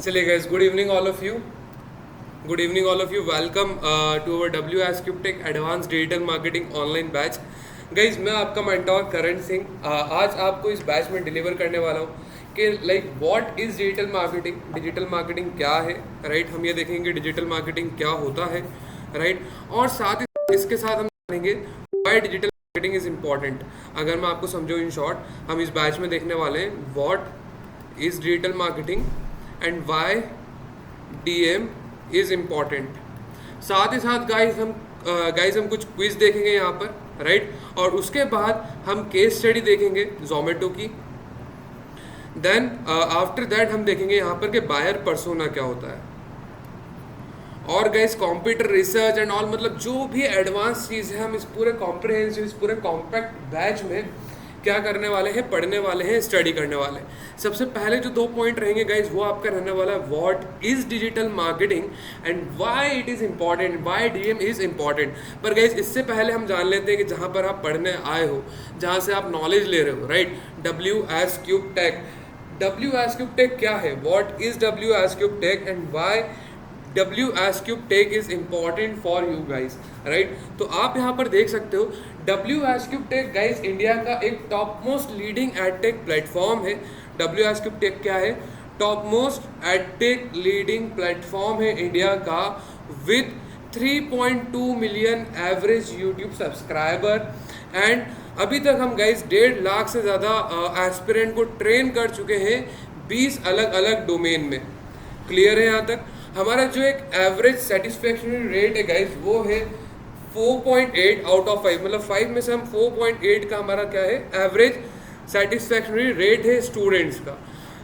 चलिए guys, good evening all of you. Good evening all of you. Welcome to our WSCube Tech advance digital marketing online batch. Guys, मैं आपका mentor Karan Singh. आज आपको इस batch में deliver करने वाला हूँ कि like what is digital marketing. Digital marketing क्या है, राइट. हम ये देखेंगे डिजिटल मार्केटिंग क्या होता है, राइट. और साथ ही इसके साथ हम जानेंगे why digital marketing is important. अगर मैं आपको समझूँ इन शॉर्ट, हम इस बैच में देखने वाले हैं what is digital marketing and why DM is important. साथ ही साथ गाइस हम कुछ क्विज देखेंगे यहाँ पर, राइट. और उसके बाद हम केस स्टडी देखेंगे जोमेटो की. देन आफ्टर दैट हम देखेंगे यहाँ पर कि बायर पर्सोना क्या होता है. और guys computer research and all, मतलब जो भी एडवांस चीज़ है हम इस पूरे कॉम्प्रिहेंसिव, इस पूरे कॉम्पैक्ट बैच में क्या करने वाले हैं, पढ़ने वाले हैं, स्टडी करने वाले हैं. सबसे पहले जो 2 पॉइंट रहेंगे गाइज, वो आपका रहने वाला है what is digital marketing and why it is important, why DM is important. पर गाइज इससे पहले हम जान लेते हैं कि जहाँ पर आप पढ़ने आए हो, जहाँ से आप नॉलेज ले रहे हो, right. WSCube Tech. WSCube Tech क्या है, what is WSCube Tech and why WSCube Tech is important for you guys, right. तो आप यहाँ पर देख सकते हो WSCube Tech गाइज इंडिया का एक top most leading edtech platform है. WSCube Tech क्या है, top most edtech leading platform है इंडिया का with 3.2 million average YouTube subscriber. And अभी तक हम गाइज 1.5 लाख से ज़्यादा एस्पिरेंट को ट्रेन कर चुके हैं 20 अलग अलग डोमेन में. क्लियर है यहाँ तक. हमारा जो एक एवरेज सेटिस्फेक्शन रेट है गाइज, वो है 4.8 आउट ऑफ 5. मतलब 5 में से हम 4.8 का हमारा क्या है, एवरेज सेटिस्फैक्शनरी रेट है स्टूडेंट्स का,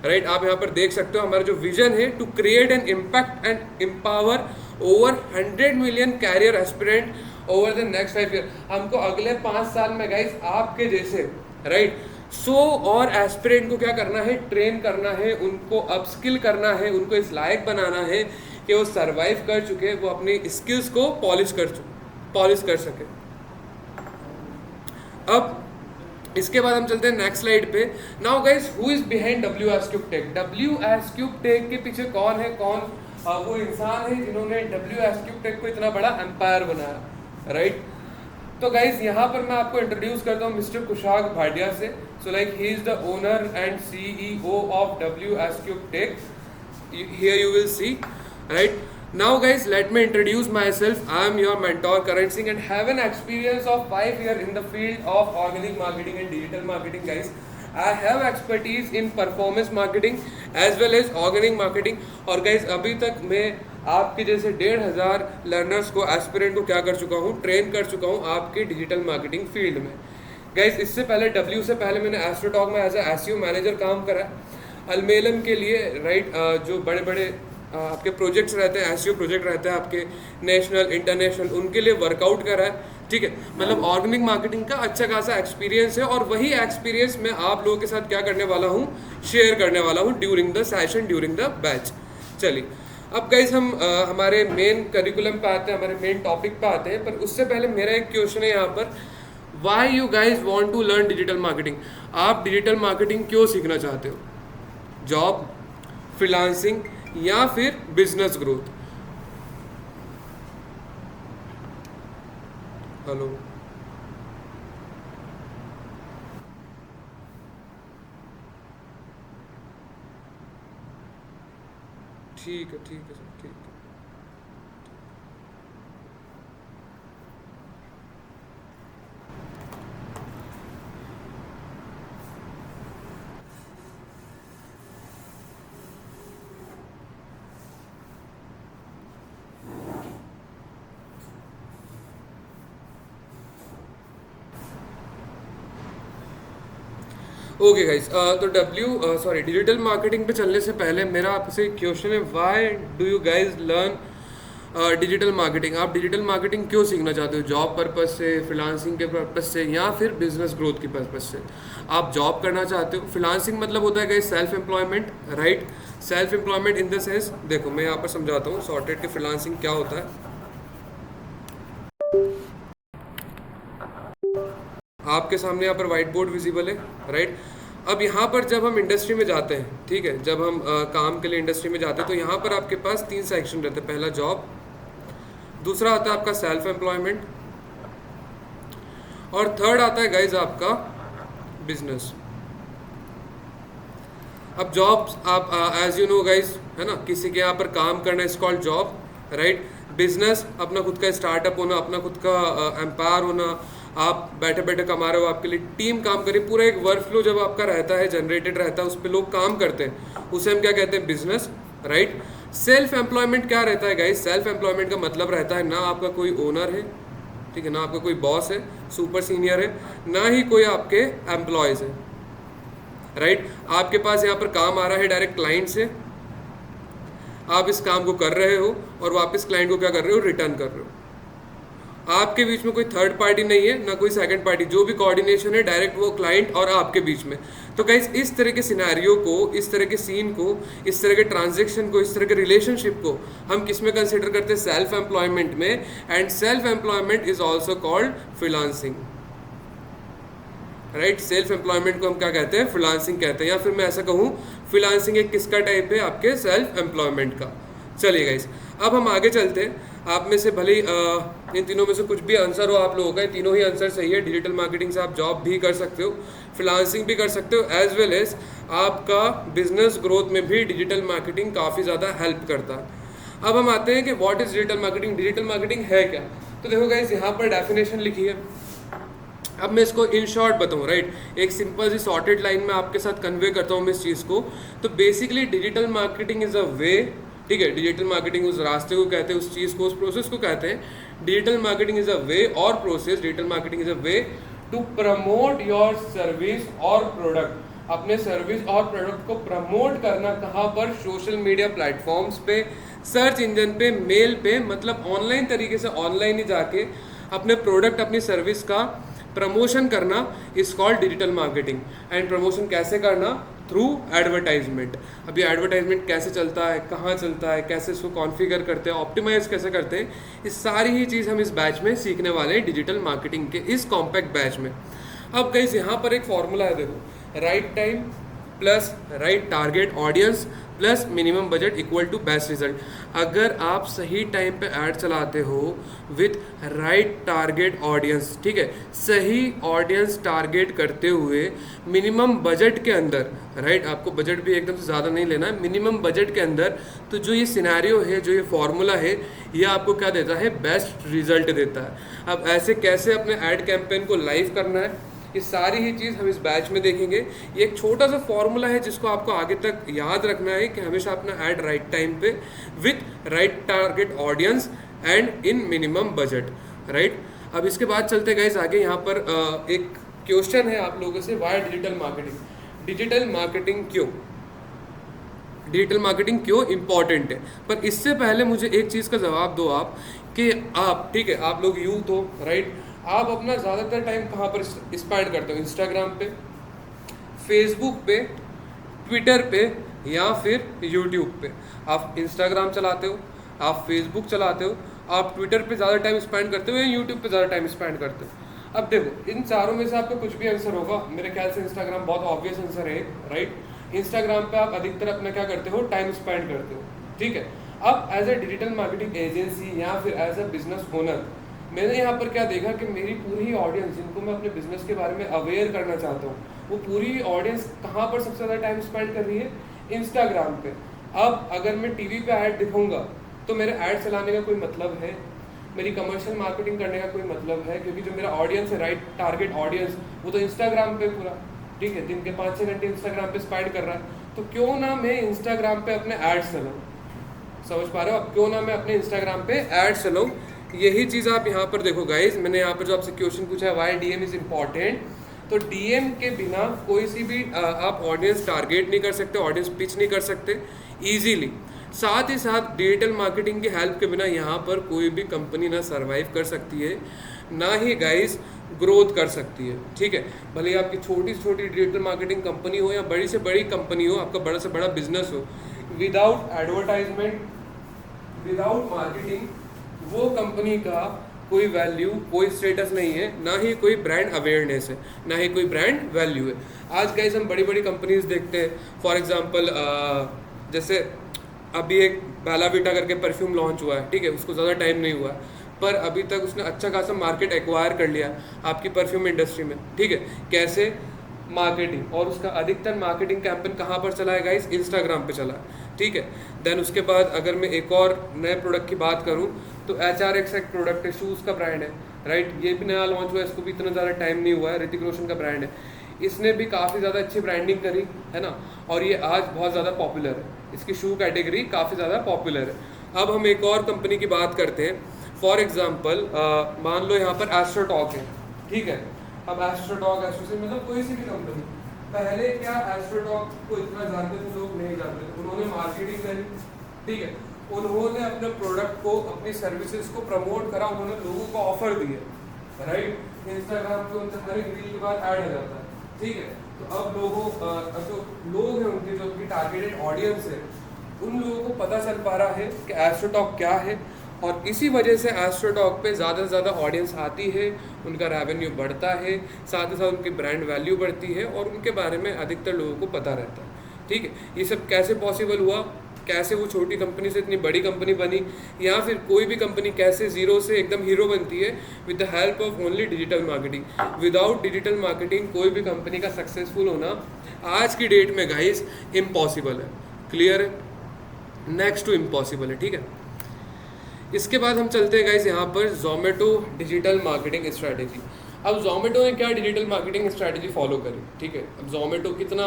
राइट. आप यहाँ पर देख सकते हो हमारा जो विजन है to create an impact and empower over 100 million career aspirant over the next 5 year. हमको अगले 5 साल में गाइज आपके जैसे, राइट, 100 और एस्पिरेंट को क्या करना है, ट्रेन करना है, उनको अपस्किल करना है, उनको इस लायक बनाना है कि वो सर्वाइव कर चुके, वो अपनी स्किल्स को पॉलिश कर सके. अब इसके बाद हम चलते हैं नेक्स्ट स्लाइड पे. Now guys, who is behind WSCube Tech. WSCube Tech के पीछे कौन है, वो इंसान है जिन्होंने WSCube Tech को इतना बड़ा एम्पायर बनाया, राइट. तो गाइज यहाँ पर मैं आपको इंट्रोड्यूस करता हूँ मिस्टर कुशाग भाटिया से. So like he is the owner and CEO of WSCube Tech. Here you will see, right. Now guys, let me introduce myself. I am your mentor Karan Singh and have an experience of 5 years in the field of organic marketing and digital marketing guys. I have expertise in performance marketing as well as organic marketing. और guys अभी तक मैं आपके जैसे 1,500 learners को, aspirant को क्या कर चुका हूँ, ट्रेन कर चुका हूँ आपके डिजिटल मार्केटिंग फील्ड में. गाइज इससे पहले से पहले मैंने एस्ट्रोटॉक में एज ए SEO मैनेजर काम करा. अलमेलम के लिए, राइट, जो बड़े बड़े आपके प्रोजेक्ट्स रहते हैं, SEO प्रोजेक्ट रहते हैं आपके नेशनल इंटरनेशनल, उनके लिए वर्कआउट करा है, ठीक है. मतलब ऑर्गेनिक मार्केटिंग का अच्छा खासा एक्सपीरियंस है और वही एक्सपीरियंस मैं आप लोगों के साथ क्या करने वाला हूँ, शेयर करने वाला हूँ during the session, during the batch. चलिए अब गाइज हम हमारे मेन करिकुलम पे आते हैं, हमारे मेन टॉपिक पे आते हैं. पर उससे पहले मेरा एक क्वेश्चन है यहाँ पर, why you guys want to learn digital marketing. आप डिजिटल मार्केटिंग क्यों सीखना चाहते हो, जॉब, फ्रीलांसिंग या फिर बिजनेस ग्रोथ. हेलो, ठीक है सर, ठीक है. ओके गाइस, तो डिजिटल मार्केटिंग पे चलने से पहले मेरा आपसे क्वेश्चन है, why do you guys learn digital marketing. आप डिजिटल मार्केटिंग क्यों सीखना चाहते हो, जॉब पर्पस से, फ्रीलांसिंग के पर्पस से या फिर बिजनेस ग्रोथ के पर्पस से. आप जॉब करना चाहते हो. फ्रीलांसिंग मतलब होता है guys self employment, right. Self employment in the sense, देखो मैं यहाँ पर समझाता हूँ सॉर्टेड कि फ्रीलांसिंग क्या होता है. आपके सामने यहाँ पर व्हाइट बोर्ड विजिबल है, राइट. अब यहाँ पर जब हम इंडस्ट्री में जाते हैं, ठीक है, जब हम काम के लिए इंडस्ट्री में जाते हैं तो यहाँ पर आपके पास 3 सेक्शन रहते हैं। पहला जॉब, दूसरा आता है आपका सेल्फ एम्प्लॉयमेंट, और थर्ड आता है गाइज आपका बिजनेस। अब जॉब्स आप एज यू नो गाइज, है ना, किसी के यहाँ पर काम करना is called job, right. Business अपना खुद का स्टार्टअप होना, अपना खुद का एम्पायर होना, आप बैठे बैठे कमा रहे हो, आपके लिए टीम काम करे, पूरा एक वर्क फ्लो जब आपका रहता है, जनरेटेड रहता है, उस पर लोग काम करते हैं, उसे हम क्या कहते हैं, बिजनेस, राइट। सेल्फ एम्प्लॉयमेंट क्या रहता है गाइज? सेल्फ एम्प्लॉयमेंट का मतलब रहता है ना आपका कोई ओनर है, ठीक है, ना आपका कोई बॉस है, सुपर सीनियर है, ना ही कोई आपके एम्प्लॉयज है, राइट। आपके पास यहाँ पर काम आ रहा है डायरेक्ट क्लाइंट से, आप इस काम को कर रहे हो और वापस क्लाइंट को क्या कर रहे हो, रिटर्न कर रहे हो। आपके बीच में कोई थर्ड पार्टी नहीं है, ना कोई सेकंड पार्टी, जो भी कोऑर्डिनेशन है डायरेक्ट वो क्लाइंट और आपके बीच में। तो गाइस इस तरह के सिनेरियो को, इस तरह के सीन को, इस तरह के ट्रांजैक्शन को, इस तरह के रिलेशनशिप को हम किस में कंसिडर करते हैं, सेल्फ एम्प्लॉयमेंट में। And self employment is also called freelancing, right. Self employment को हम क्या कहते हैं, फ्रीलांसिंग कहते हैं, या फिर मैं ऐसा कहूँ फ्रीलांसिंग एक किसका टाइप है, आपके सेल्फ एम्प्लॉयमेंट का। चलिए गाइस अब हम आगे चलते हैं। आप में से भले इन तीनों में से कुछ भी आंसर हो आप लोगों का, तीनों ही आंसर सही है। डिजिटल मार्केटिंग से आप जॉब भी कर सकते हो, फ्रीलांसिंग भी कर सकते हो, एज वेल एज आपका बिजनेस ग्रोथ में भी डिजिटल मार्केटिंग काफ़ी ज़्यादा हेल्प करता है। अब हम आते हैं कि what is digital marketing, digital marketing है क्या। तो देखो गाइस यहाँ पर डेफिनेशन लिखी है, अब मैं इसको इन शॉर्ट बताऊँ, राइट, एक सिंपल सी सॉर्टेड लाइन में आपके साथ कन्वे करता हूँ मैं इस चीज़ को। तो basically digital marketing is a way, ठीक है, डिजिटल मार्केटिंग उस रास्ते को कहते हैं, उस चीज़ को, उस प्रोसेस को कहते हैं। Digital marketing is a way और process, digital marketing is a way to promote your service और प्रोडक्ट। अपने सर्विस और प्रोडक्ट को प्रमोट करना कहाँ पर, सोशल मीडिया प्लेटफॉर्म्स पे, सर्च इंजन पे, मेल पे, मतलब ऑनलाइन तरीके से, ऑनलाइन ही जाके अपने प्रोडक्ट, अपनी सर्विस का प्रमोशन करना is called digital marketing. And promotion कैसे करना, थ्रू एडवर्टाइजमेंट। अभी एडवर्टाइजमेंट कैसे चलता है, कहाँ चलता है, कैसे इसको कॉन्फ़िगर करते हैं, ऑप्टिमाइज कैसे करते हैं, ये सारी ही चीज़ हम इस बैच में सीखने वाले हैं, डिजिटल मार्केटिंग के इस कॉम्पैक्ट बैच में। अब गाइस यहाँ पर एक फॉर्मूला है, देखो, right time plus right target audience plus minimum budget equal to best result. अगर आप सही टाइम पे ऐड चलाते हो विथ राइट टारगेट ऑडियंस, ठीक है, सही ऑडियंस टारगेट करते हुए मिनिमम बजट के अंदर, राइट, आपको बजट भी एकदम से ज़्यादा नहीं लेना है, मिनिमम बजट के अंदर, तो जो ये सिनेरियो है, जो ये फॉर्मूला है, ये आपको क्या देता है, बेस्ट रिजल्ट देता है। अब ऐसे कैसे अपने ऐड कैंपेन को लाइव करना है, ये सारी ही चीज़ हम इस बैच में देखेंगे। ये एक छोटा सा फॉर्मूला है जिसको आपको आगे तक याद रखना है कि हमेशा अपना ऐड राइट टाइम पे with right target audience and in minimum budget, right. अब इसके बाद चलते गाइस आगे। यहाँ पर एक क्वेश्चन है आप लोगों से, why digital marketing, digital marketing क्यों, डिजिटल मार्केटिंग क्यों इम्पॉर्टेंट है। पर इससे पहले मुझे एक चीज़ का जवाब दो आप, कि आप, ठीक है, आप लोग यूथ हो, राइट, आप अपना ज़्यादातर टाइम कहाँ पर स्पेंड करते हो, इंस्टाग्राम पे, फेसबुक पे, ट्विटर पे, या फिर यूट्यूब पे। आप इंस्टाग्राम चलाते हो, आप फेसबुक चलाते हो, आप ट्विटर पे ज़्यादा टाइम स्पेंड करते हो, या यूट्यूब पे ज़्यादा टाइम स्पेंड करते हो। अब देखो इन चारों में से आपका कुछ भी आंसर होगा, मेरे ख्याल से इंस्टाग्राम बहुत ऑब्वियस आंसर है, राइट। इंस्टाग्राम पे आप अधिकतर अपना क्या करते हो, टाइम स्पेंड करते हो, ठीक है। अब as a digital marketing agency या फिर एज ए बिजनेस ओनर, मैंने यहाँ पर क्या देखा कि मेरी पूरी ऑडियंस, जिनको मैं अपने बिजनेस के बारे में अवेयर करना चाहता हूँ, वो पूरी ऑडियंस कहाँ पर सबसे ज़्यादा टाइम स्पेंड कर रही है, इंस्टाग्राम पे। अब अगर मैं टीवी पे ऐड दिखाऊंगा तो मेरे ऐड चलाने का कोई मतलब है, मेरी कमर्शियल मार्केटिंग करने का कोई मतलब है, क्योंकि जो मेरा ऑडियंस है, राइट टारगेट ऑडियंस, वो तो इंस्टाग्राम पे पूरा, ठीक है, दिन के 5-6 घंटे इंस्टाग्राम पे स्पेंड कर रहा है। तो क्यों ना मैं इंस्टाग्राम पे अपने एड्स चलाऊँ, समझ पा रहे हो, अब क्यों ना मैं अपने इंस्टाग्राम पे एड्स चलाऊँ। यही चीज़ आप यहाँ पर देखो गाइज, मैंने यहाँ पर जो आपसे क्वेश्चन पूछा है, वाई डीएम इज़ इम्पॉर्टेंट, तो डीएम के बिना कोई सी भी आप ऑडियंस टारगेट नहीं कर सकते, ऑडियंस पिच नहीं कर सकते ईजीली। साथ ही साथ डिजिटल मार्केटिंग की हेल्प के बिना यहाँ पर कोई भी कंपनी ना सर्वाइव कर सकती है, ना ही गाइज ग्रोथ कर सकती है, ठीक है। भले ही आपकी छोटी से छोटी डिजिटल मार्केटिंग कंपनी हो या बड़ी से बड़ी कंपनी हो, आपका बड़ा से बड़ा बिजनेस हो, विदाउट एडवर्टाइजमेंट, विदाउट मार्केटिंग, वो कंपनी का कोई वैल्यू, कोई स्टेटस नहीं है, ना ही कोई ब्रांड अवेयरनेस है, ना ही कोई ब्रांड वैल्यू है। आज गाइस हम बड़ी बड़ी कंपनीज देखते हैं, फॉर एग्जांपल जैसे अभी एक बेलाविटा करके परफ्यूम लॉन्च हुआ है, ठीक है, उसको ज़्यादा टाइम नहीं हुआ है, पर अभी तक उसने अच्छा खासा मार्केट एक्वायर कर लिया आपकी परफ्यूम इंडस्ट्री में, ठीक है। कैसे? मार्केटिंग, और उसका अधिकतर मार्केटिंग कैंपेन कहाँ पर चला है गाइस? इंस्टाग्राम पे चला है, ठीक है। देन उसके बाद अगर मैं एक और नए प्रोडक्ट की बात करूँ तो HRX एक प्रोडक्ट है, शूज़ का ब्रांड है, राइट। ये भी नया लॉन्च हुआ है, इसको भी इतना ज़्यादा टाइम नहीं हुआ है, ऋतिक रोशन का ब्रांड है। इसने भी काफ़ी ज़्यादा अच्छी ब्रांडिंग करी है ना, और ये आज बहुत ज़्यादा पॉपुलर है, इसकी शू कैटेगरी काफ़ी ज़्यादा पॉपुलर है। अब हम एक और कंपनी की बात करते हैं, फॉर एग्जाम्पल मान लो यहाँ पर एस्ट्रोटॉक है, ठीक है। अब एस्ट्रोटॉक, एस्ट्रोसिन मतलब कोई सी भी कंपनी, पहले क्या एस्ट्रोटॉक को इतना जानते थे लोग? नहीं जानते थे। उन्होंने मार्केटिंग करी, ठीक है, उन्होंने अपने प्रोडक्ट को, अपनी सर्विसेज को प्रमोट करा, उन्होंने लोगों को ऑफर दिए, राइट। इंस्टाग्राम पे उनसे हर एक रील के बाद ऐड आ जाता है, ठीक है। तो अब लोगों जो लोग हैं उनके, जो उनकी टारगेटेड ऑडियंस है, उन लोगों को पता चल पा रहा है कि एस्ट्रोटॉक क्या है, और इसी वजह से एस्ट्रोटॉक पे ज़्यादा से ज़्यादा ऑडियंस आती है, उनका रेवेन्यू बढ़ता है, साथ ही साथ उनकी ब्रांड वैल्यू बढ़ती है, और उनके बारे में अधिकतर लोगों को पता रहता है, ठीक है। ये सब कैसे पॉसिबल हुआ? कैसे वो छोटी कंपनी से इतनी बड़ी कंपनी बनी, या फिर कोई भी कंपनी कैसे ज़ीरो से एकदम हीरो बनती है? With the help of only digital marketing. Without digital marketing कोई भी कंपनी का सक्सेसफुल होना आज की डेट में गाइस इम्पॉसिबल है। क्लियर है? नेक्स्ट टू इम्पॉसिबल है, ठीक है। इसके बाद हम चलते हैं गाइस यहाँ पर जोमेटो डिजिटल मार्केटिंग स्ट्रैटेजी। अब जोमेटो ने क्या डिजिटल मार्केटिंग स्ट्रैटेजी फॉलो करी, ठीक है। अब जोमेटो कितना,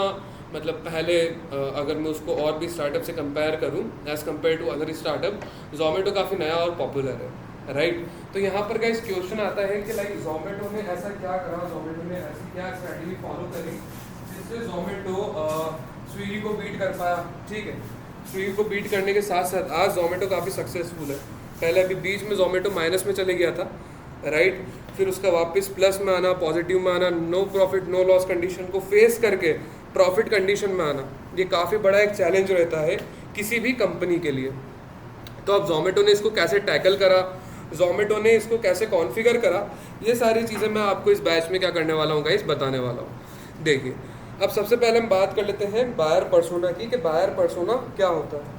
मतलब पहले अगर मैं उसको और भी स्टार्टअप से कंपेयर करूँ, as compare to other startup, Zomato काफ़ी नया और पॉपुलर है, राइट। तो यहाँ पर गाइस क्वेश्चन आता है कि लाइक जोमेटो ने ऐसा क्या करा, जोमेटो ने ऐसी क्या स्ट्रैटेजी फॉलो करी जिससे जोमेटो स्विगी को बीट कर पाया, ठीक है। स्विगी को बीट करने के साथ साथ आज जोमेटो काफ़ी सक्सेसफुल है। पहले अभी बीच में जोमेटो माइनस में चले गया था, राइट, फिर उसका वापस प्लस में आना, पॉजिटिव में आना, no profit no loss condition को फेस करके प्रॉफिट कंडीशन में आना, ये काफ़ी बड़ा एक चैलेंज रहता है किसी भी कंपनी के लिए। तो अब जोमेटो ने इसको कैसे टैकल करा, जोमेटो ने इसको कैसे कॉन्फ़िगर करा, ये सारी चीज़ें मैं आपको इस बैच में क्या करने वाला हूँ गाइस, बताने वाला हूँ। देखिए, अब सबसे पहले हम बात कर लेते हैं बायर पर्सोना की, कि बायर पर्सोना क्या होता है,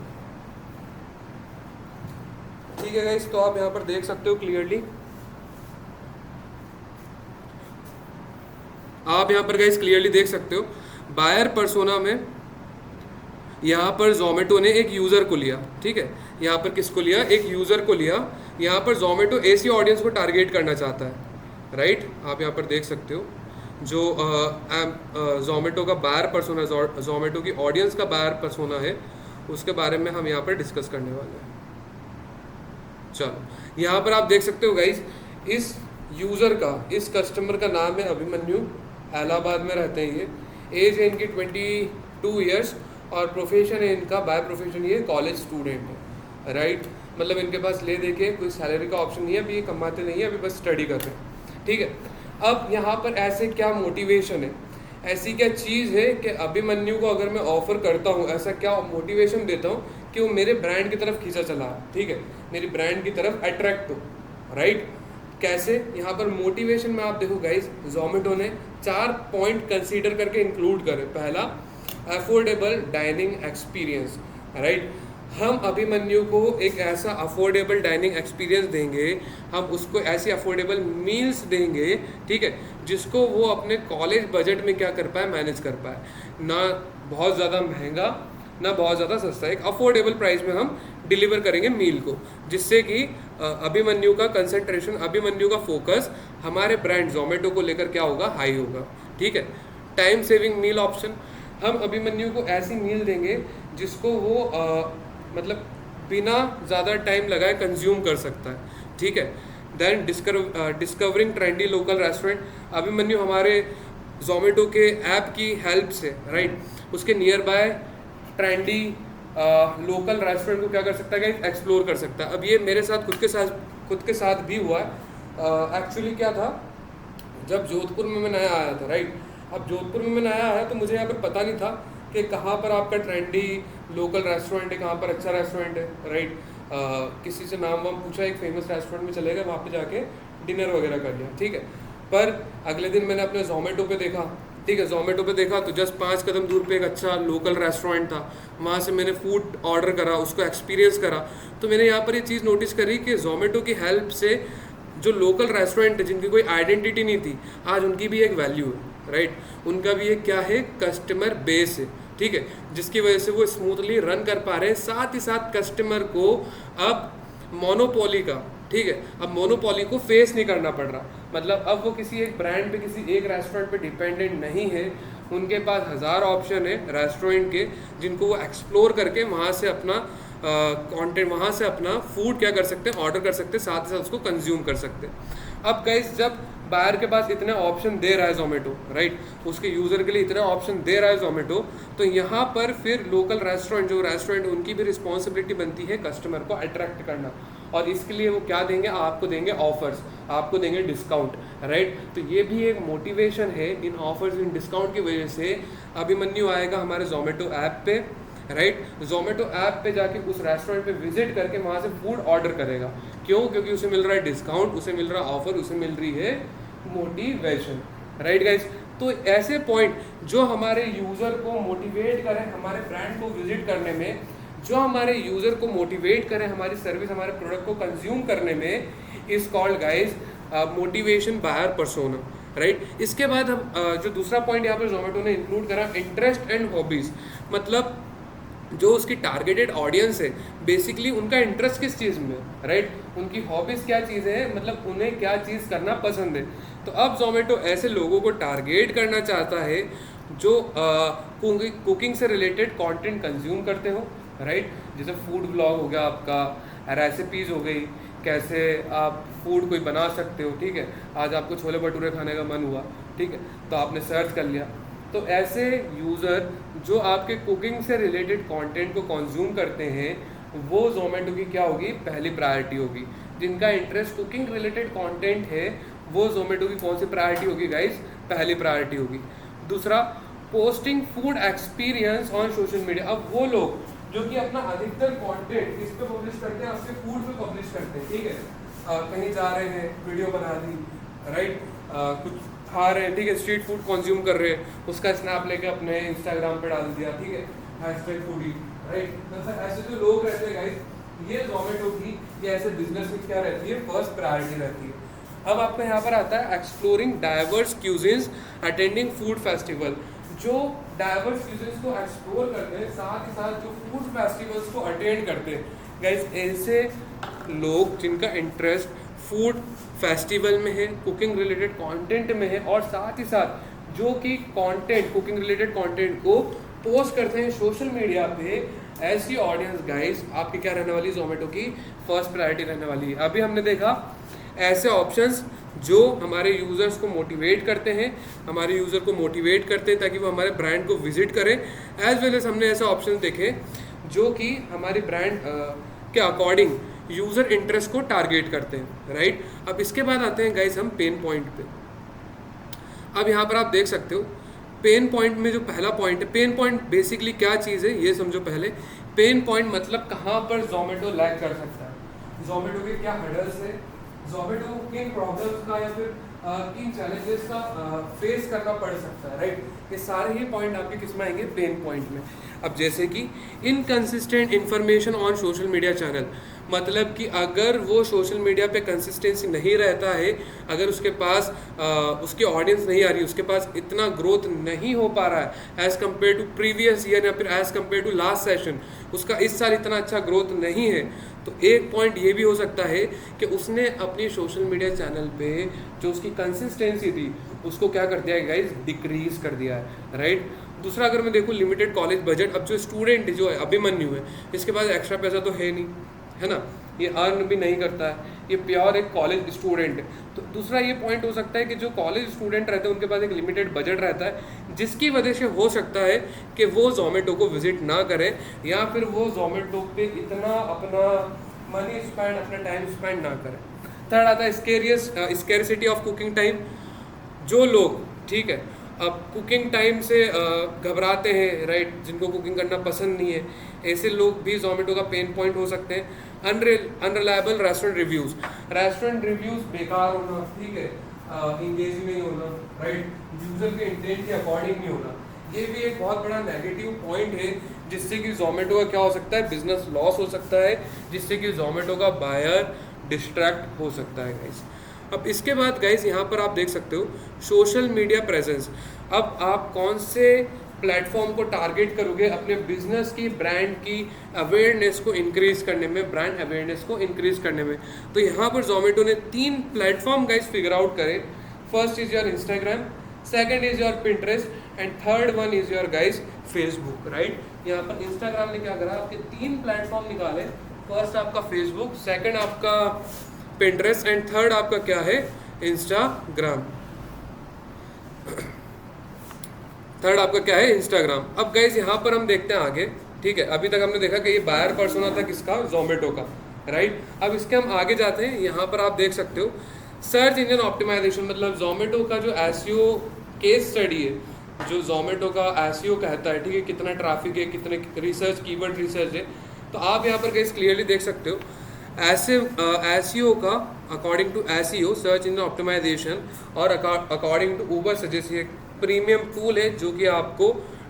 ठीक है गाइस। तो आप यहाँ पर देख सकते हो क्लियरली, आप यहाँ पर गाइस क्लियरली देख सकते हो, बायर पर्सोना में यहाँ पर जोमेटो ने एक यूज़र को लिया, ठीक है। यहाँ पर किसको लिया? एक यूज़र को लिया। यहाँ पर जोमेटो ऐसी ऑडियंस को टारगेट करना चाहता है, राइट। आप यहाँ पर देख सकते हो जो जोमेटो का बायर पर्सोना, जोमेटो की ऑडियंस का बायर पर्सोना है, उसके बारे में हम यहाँ पर डिस्कस करने वाले हैं। चलो, यहाँ पर आप देख सकते हो गाइस, इस यूज़र का, इस कस्टमर का नाम है अभिमन्यु, इलाहाबाद में रहते हैं ये, एज है इनकी 22 ईयर्स, और प्रोफेशन है इनका, बाय प्रोफेशन ये कॉलेज स्टूडेंट है, राइट। मतलब इनके पास ले दे के कोई सैलरी का ऑप्शन नहीं है, अभी ये कमाते नहीं है, अभी बस स्टडी कर रहे हैं, ठीक है। अब यहाँ पर ऐसे क्या मोटिवेशन है, ऐसी क्या चीज़ है कि अभिमन्यु को अगर मैं ऑफ़र करता हूँ, ऐसा क्या मोटिवेशन देता हूँ कि वो मेरे ब्रांड की तरफ खींचा चला, ठीक है, मेरी ब्रांड की तरफ अट्रैक्ट हो, राइट। कैसे? यहाँ पर मोटिवेशन में आप देखो गाइस, जोमेटो ने 4 पॉइंट कंसीडर करके इंक्लूड करे। पहला, अफोर्डेबल डाइनिंग एक्सपीरियंस, राइट। हम अभिमन्यु को एक ऐसा अफोर्डेबल डाइनिंग एक्सपीरियंस देंगे, हम उसको ऐसी अफोर्डेबल मील्स देंगे, ठीक है, जिसको वो अपने कॉलेज बजट में क्या कर पाए, मैनेज कर पाए, ना बहुत ज़्यादा महंगा ना बहुत ज़्यादा सस्ता, एक अफोर्डेबल प्राइस में हम डिलीवर करेंगे मील को, जिससे कि अभिमन्यु का कंसंट्रेशन, अभिमन्यु का फोकस हमारे ब्रांड जोमेटो को लेकर क्या होगा, हाई होगा, ठीक है। टाइम सेविंग मील ऑप्शन, हम अभिमन्यु को ऐसी मील देंगे जिसको वो मतलब बिना ज़्यादा टाइम लगाए कंज्यूम कर सकता है, ठीक है। Then discovering trendy local restaurant, Abhimanyu हमारे जोमेटो के ऐप की हेल्प से, राइट, उसके nearby trendy local restaurant को क्या कर सकता है, एक्सप्लोर कर सकता है। अब ये मेरे साथ खुद के साथ भी हुआ है। एक्चुअली क्या था, जब जोधपुर में मैं नया आया था, राइट, अब जोधपुर में मैं नया आया तो मुझे यहाँ पर पता नहीं था कि कहाँ पर आपका ट्रेंडी लोकल रेस्टोरेंट है, कहाँ पर अच्छा रेस्टोरेंट है, राइट। किसी से नाम वाम पूछा, एक फेमस रेस्टोरेंट में चले गए, वहाँ पे जाके डिनर वगैरह कर लिया, ठीक है। पर अगले दिन मैंने अपने जोमेटो पे देखा, ठीक है, जोमेटो पे देखा तो जस्ट 5 कदम दूर पे एक अच्छा लोकल रेस्टोरेंट था, वहाँ से मैंने फूड ऑर्डर करा, उसको एक्सपीरियंस करा। तो मैंने यहाँ पर ये चीज़ नोटिस करी कि जोमेटो की हेल्प से जो लोकल रेस्टोरेंट है जिनकी कोई आइडेंटिटी नहीं थी, आज उनकी भी एक वैल्यू है, राइट। उनका भी एक क्या है, कस्टमर बेस है, ठीक है, जिसकी वजह से वो स्मूथली रन कर पा रहे हैं। साथ ही साथ कस्टमर को अब मोनोपोली का, ठीक है, अब मोनोपोली को फेस नहीं करना पड़ रहा। मतलब अब वो किसी एक ब्रांड पे, किसी एक रेस्टोरेंट पे डिपेंडेंट नहीं है। उनके पास 1000 ऑप्शन है रेस्टोरेंट के, जिनको वो एक्सप्लोर करके वहाँ से अपना कंटेंट, वहाँ से अपना फूड क्या कर सकते हैं, ऑर्डर कर सकते हैं, साथ ही साथ उसको कंज्यूम कर सकते हैं। अब गाइस जब बायर के पास इतने ऑप्शन दे रहा है जोमेटो, राइट, उसके यूज़र के लिए इतने ऑप्शन दे रहा है जोमेटो, तो यहाँ पर फिर लोकल रेस्टोरेंट, जो रेस्टोरेंट, उनकी भी रिस्पॉन्सिबिलिटी बनती है कस्टमर को अट्रैक्ट करना। और इसके लिए वो क्या देंगे, आपको देंगे ऑफर्स, आपको देंगे डिस्काउंट, राइट। तो ये भी एक मोटिवेशन है, इन ऑफर्स, इन डिस्काउंट की वजह से अभिमन्यु आएगा हमारे जोमेटो ऐप पे, राइट। जोमेटो ऐप पे जाके उस रेस्टोरेंट पे विजिट करके वहाँ से फूड ऑर्डर करेगा। क्यों? क्योंकि उसे मिल रहा है डिस्काउंट, उसे मिल रहा है ऑफर, उसे मिल रही है मोटिवेशन, राइट गाइज। तो ऐसे पॉइंट जो हमारे यूज़र को मोटिवेट करें हमारे ब्रांड को विजिट करने में, जो हमारे यूज़र को मोटिवेट करें हमारी सर्विस, हमारे प्रोडक्ट को कंज्यूम करने में, is called guys motivation buyer persona, right. इसके बाद हम जो दूसरा पॉइंट यहाँ पर जोमेटो ने इंक्लूड करा, इंटरेस्ट एंड हॉबीज़। मतलब जो उसकी टारगेटेड ऑडियंस है, बेसिकली उनका इंटरेस्ट किस चीज़ में, राइट, उनकी हॉबीज़ क्या चीज़ें हैं, मतलब उन्हें क्या चीज़ करना पसंद है। तो अब जोमेटो ऐसे लोगों को टारगेट करना चाहता है जो कुकिंग से रिलेटेड कंटेंट कंज्यूम करते हो, राइट। जैसे फूड ब्लॉग हो गया आपका, रेसिपीज़ हो गई, कैसे आप फूड कोई बना सकते हो, ठीक है। आज आपको छोले भटूरे खाने का मन हुआ, ठीक है, तो आपने सर्च कर लिया। तो ऐसे यूज़र जो आपके कुकिंग से रिलेटेड कंटेंट को कंज्यूम करते हैं, वो जोमेटो की क्या होगी, पहली प्रायोरिटी होगी। जिनका इंटरेस्ट कुकिंग रिलेटेड कंटेंट है, वो जोमेटो की कौन सी प्रायोरिटी होगी गाइस, पहली प्रायोरिटी होगी। दूसरा, posting food experience on social media. अब वो लोग जो कि अपना अधिकतर कंटेंट इस पे पब्लिश करते हैं, आपके फूड पे पब्लिश करते हैं, ठीक है। कहीं जा रहे हैं, वीडियो बना दी, राइट, कुछ खा रहे हैं, ठीक है, स्ट्रीट फूड कंज्यूम कर रहे हैं, उसका स्नैप लेके अपने इंस्टाग्राम पे डाल दिया, ठीक है, हैशटैग फूडी, राइट। तो ऐसे जो लोग रहते हैं गाइस, ये जोमेटो की, ये ऐसे बिजनेस में क्या रहती है, फर्स्ट प्रायोरिटी रहती है। अब आपका यहाँ पर आता है exploring diverse cuisines, attending food festival. जो डाइवर्स क्यूजिन्स को एक्सप्लोर करते हैं, साथ ही साथ जो फूड फेस्टिवल्स को अटेंड करते हैं गाइस, ऐसे लोग जिनका इंटरेस्ट फूड फेस्टिवल में है, कुकिंग रिलेटेड कंटेंट में है, और साथ ही साथ जो कि कंटेंट, कुकिंग रिलेटेड कंटेंट को पोस्ट करते हैं सोशल मीडिया पे, ऐसी ऑडियंस गाइस आपकी क्या रहने वाली, जोमेटो की फर्स्ट प्रायोरिटी रहने वाली है। अभी हमने देखा ऐसे ऑप्शंस जो हमारे यूज़र्स को मोटिवेट करते हैं, हमारे यूज़र को मोटिवेट करते हैं ताकि वो हमारे ब्रांड को विजिट करें, एज वेल एज हमने ऐसे ऑप्शंस देखे जो कि हमारी ब्रांड के अकॉर्डिंग यूज़र इंटरेस्ट को टारगेट करते हैं, राइट। अब इसके बाद आते हैं गाइस हम पेन पॉइंट पे। अब यहाँ पर आप देख सकते हो पेन पॉइंट में जो पहला पॉइंट है, पेन पॉइंट बेसिकली क्या चीज़ है ये समझो पहले। पेन पॉइंट मतलब कहाँ पर जोमेटो लैग कर सकता है, जोमेटो के क्या हर्डल्स है, जोमेटो किन प्रॉब्लम्स का या फिर किन चैलेंजेस का फेस करना पड़ सकता है, राइट। ये सारे ही पॉइंट आपके किस में आएंगे, पेन पॉइंट में। अब जैसे कि inconsistent information on social media channel, मतलब कि अगर वो सोशल मीडिया पे कंसिस्टेंसी नहीं रहता है, अगर उसके पास उसकी ऑडियंस नहीं आ रही, उसके पास इतना ग्रोथ नहीं हो पा रहा है as compare to previous year या फिर as compare to last session, उसका इस साल इतना अच्छा ग्रोथ नहीं है, तो एक पॉइंट ये भी हो सकता है कि उसने अपनी सोशल मीडिया चैनल पे जो उसकी कंसिस्टेंसी थी उसको क्या कर दिया है गाइस, डिक्रीज कर दिया है, राइट। दूसरा अगर मैं देखूँ लिमिटेड कॉलेज बजट, अब जो स्टूडेंट जो है अभिमन्यु है, इसके पास एक्स्ट्रा पैसा तो है नहीं, है ना, ये अर्न भी नहीं करता है, ये प्योर एक कॉलेज स्टूडेंट है। तो दूसरा ये पॉइंट हो सकता है कि जो कॉलेज स्टूडेंट रहते हैं उनके पास एक लिमिटेड बजट रहता है, जिसकी वजह से हो सकता है कि वो जोमेटो को विजिट ना करें, या फिर वो जोमेटो पे इतना अपना मनी स्पेंड, अपना टाइम स्पेंड ना करें। थर्ड आता है स्केरिसिटी ऑफ कुकिंग टाइम। जो लोग, ठीक है, अब कुकिंग टाइम से घबराते हैं, राइट, जिनको कुकिंग करना पसंद नहीं है, ऐसे लोग भी जोमेटो का पेन पॉइंट हो सकते हैं। अनरिलायबल रेस्टोरेंट रिव्यूज बेकार होना, ठीक है, इंगेज नहीं होना, राइट, यूजर के इंटेंट के अकॉर्डिंग नहीं होना, ये भी एक बहुत बड़ा नेगेटिव पॉइंट है, जिससे कि जोमेटो का क्या हो सकता है, बिजनेस लॉस हो सकता है, जिससे कि जोमेटो का बायर डिस्ट्रैक्ट हो सकता है गाइस। अब इसके बाद गाइस यहाँ पर आप देख सकते हो सोशल मीडिया प्रेजेंस। अब आप कौन से प्लेटफॉर्म को टारगेट करोगे अपने बिजनेस की, ब्रांड की अवेयरनेस को इंक्रीज करने में, ब्रांड अवेयरनेस को इंक्रीज करने में। तो यहाँ पर जोमेटो ने 3 प्लेटफॉर्म गाइस फिगर आउट करे। First is your Instagram, second is your Pinterest and third one is your guys Facebook, right. यहाँ पर इंस्टाग्राम ने क्या करा, आपके 3 प्लेटफॉर्म निकाले। फर्स्ट आपका फेसबुक, सेकंड आपका पिंटरेस्ट एंड थर्ड आपका क्या है, इंस्टाग्राम। थर्ड आपका क्या है, इंस्टाग्राम। अब गाइस यहाँ पर हम देखते हैं आगे, ठीक है। अभी तक हमने देखा कि ये बायर पर्सोना था किसका, जोमेटो का, राइट। अब इसके हम आगे जाते हैं। यहाँ पर आप देख सकते हो सर्च इंजन ऑप्टिमाइजेशन, मतलब जोमेटो का जो एसईओ केस स्टडी है, जो जोमेटो का एसईओ कहता है, ठीक है, कितना ट्रैफिक है, कितने रिसर्च, कीवर्ड रिसर्च है। तो आप यहाँ पर गाइस क्लियरली देख सकते हो ऐसे एसईओ का according to SEO, search engine optimization, और अकॉर्डिंग टू उबर सजेस्ट, ये प्रीमियम टूल है जो कि आपको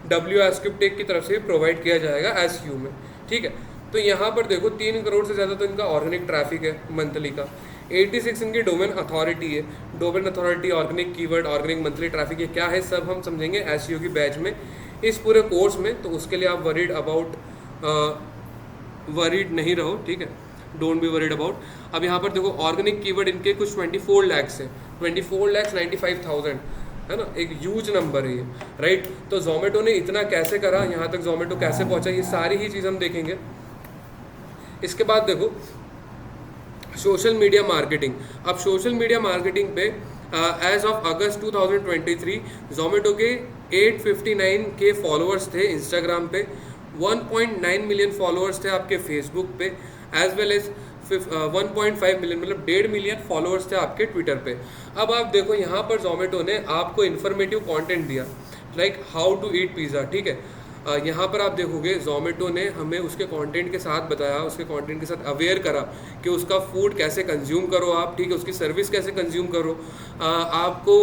WSCuptech की तरफ से प्रोवाइड किया जाएगा एसईओ में, ठीक है। तो यहाँ पर देखो 3 करोड़ से ज़्यादा तो इनका ऑर्गेनिक ट्रैफिक है मंथली का। 86 इनकी डोमेन अथॉरिटी है। Domain authority, organic keyword, organic monthly traffic, ये क्या है सब हम समझेंगे एसईओ की बैच में, इस पूरे कोर्स में। तो उसके लिए आप वरीड नहीं रहो, ठीक है, डोंट बी वरीड अबाउट। अब यहाँ पर देखो ऑर्गेनिक कीवर्ड इनके कुछ 24 लाख है, 24,95,000 है ना, एक ह्यूज नंबर है ये, राइट। तो जोमेटो ने इतना कैसे करा, यहाँ तक जोमेटो कैसे पहुँचा, ये सारी ही चीज़ हम देखेंगे। इसके बाद देखो सोशल मीडिया मार्केटिंग। अब सोशल मीडिया मार्केटिंग पे एज ऑफ अगस्त 2023 जोमेटो के 859 के फॉलोअर्स थे इंस्टाग्राम पे, 1.9 मिलियन फॉलोअर्स थे आपके फेसबुक पे, एज वेल एज 1.5 मिलियन, मतलब 1.5 मिलियन फॉलोअर्स थे आपके ट्विटर पे। अब आप देखो यहाँ पर जोमेटो ने आपको इन्फॉर्मेटिव कंटेंट दिया, like how to eat pizza, ठीक है। यहाँ पर आप देखोगे जोमेटो ने हमें उसके कंटेंट के साथ बताया, उसके कंटेंट के साथ अवेयर करा कि उसका फूड कैसे कंज्यूम करो आप, ठीक है, उसकी सर्विस कैसे कंज्यूम करो, आपको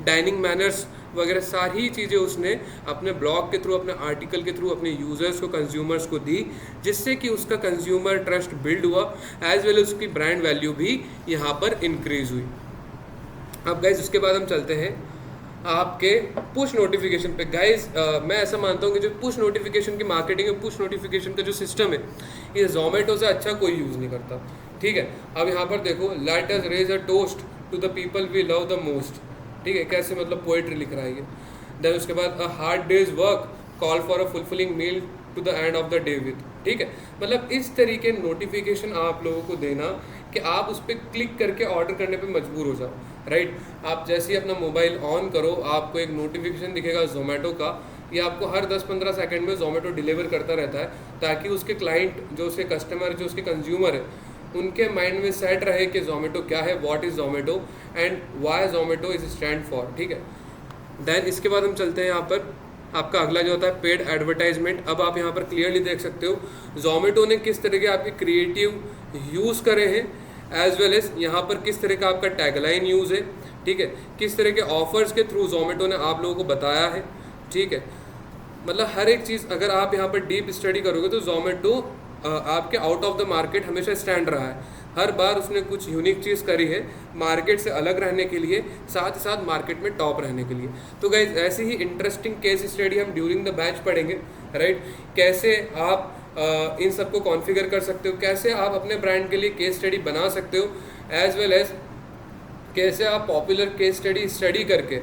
डाइनिंग मैनर्स वगैरह सारी चीज़ें उसने अपने ब्लॉग के थ्रू, अपने आर्टिकल के थ्रू अपने यूज़र्स को, कंज्यूमर्स को दी, जिससे कि उसका कंज्यूमर ट्रस्ट बिल्ड हुआ, एज वेल उसकी ब्रांड वैल्यू भी यहाँ पर इंक्रीज हुई। अब गाइज उसके बाद हम चलते हैं आपके पुश नोटिफिकेशन पे। गाइज मैं ऐसा मानता हूँ कि जो पुश नोटिफिकेशन की मार्केटिंग है, पुश नोटिफिकेशन का जो सिस्टम है, ये जोमेटो से अच्छा कोई यूज़ नहीं करता, ठीक है। अब यहाँ पर देखो, let us raise a toast to the people we love the most, ठीक है, कैसे मतलब पोएट्री लिख रहा है ये। देन उसके बाद a hard day's work call for a fulfilling meal to the end of the day with, ठीक है। मतलब इस तरीके नोटिफिकेशन आप लोगों को देना कि आप उस पर क्लिक करके ऑर्डर करने पे मजबूर हो जाओ, राइट। आप जैसे ही अपना मोबाइल ऑन करो, आपको एक नोटिफिकेशन दिखेगा जोमेटो का, ये आपको हर 10-15 सेकंड में जोमेटो डिलीवर करता रहता है, ताकि उसके क्लाइंट, जो उसके कस्टमर, जो उसके कंज्यूमर है, उनके माइंड में सेट रहे कि जोमेटो क्या है, what is Zomato and why Zomato is stand for, ठीक है। देन इसके बाद हम चलते हैं यहाँ पर आपका अगला जो होता है पेड एडवर्टाइजमेंट। अब आप यहाँ पर क्लियरली देख सकते हो जोमेटो ने किस तरह के आपके क्रिएटिव यूज़ करे हैं, एज वेल एज यहाँ पर किस तरह का आपका टैगलाइन यूज़ है, ठीक है, किस तरह के ऑफर्स के थ्रू जोमेटो ने आप लोगों को बताया है, ठीक है। मतलब हर एक चीज़ अगर आप यहाँ पर डीप स्टडी करोगे तो जोमेटो आपके आउट ऑफ द मार्केट हमेशा स्टैंड रहा है। हर बार उसने कुछ यूनिक चीज़ करी है मार्केट से अलग रहने के लिए, साथ ही साथ मार्केट में टॉप रहने के लिए। तो गाइज ऐसी ही इंटरेस्टिंग केस स्टडी हम ड्यूरिंग द बैच पढ़ेंगे, राइट। कैसे आप इन सबको कॉन्फ़िगर कर सकते हो, कैसे आप अपने ब्रांड के लिए केस स्टडी बना सकते हो, एज वेल एज कैसे आप पॉपुलर केस स्टडी करके,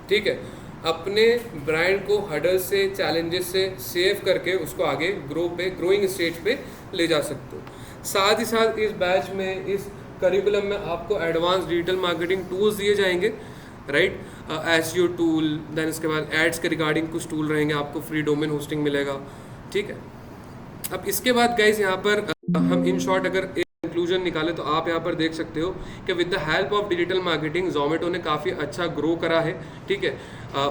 ठीक है, अपने ब्रांड को हडल से, चैलेंजेस से सेव करके उसको आगे ग्रोइंग स्टेज पे ले जा सकते हो। साथ ही साथ इस बैच में, इस करिकुलम में आपको एडवांस डिजिटल मार्केटिंग टूल्स दिए जाएंगे, राइट, एसईओ टूल, देन इसके बाद एड्स के रिगार्डिंग कुछ टूल रहेंगे, आपको फ्री डोमेन होस्टिंग मिलेगा, ठीक है। अब इसके बाद गाइस यहाँ पर हम इन शॉर्ट अगर कंक्लूजन निकाले तो आप यहाँ पर देख सकते हो कि with the help of digital marketing Zomato ने काफ़ी अच्छा ग्रो करा है, ठीक है।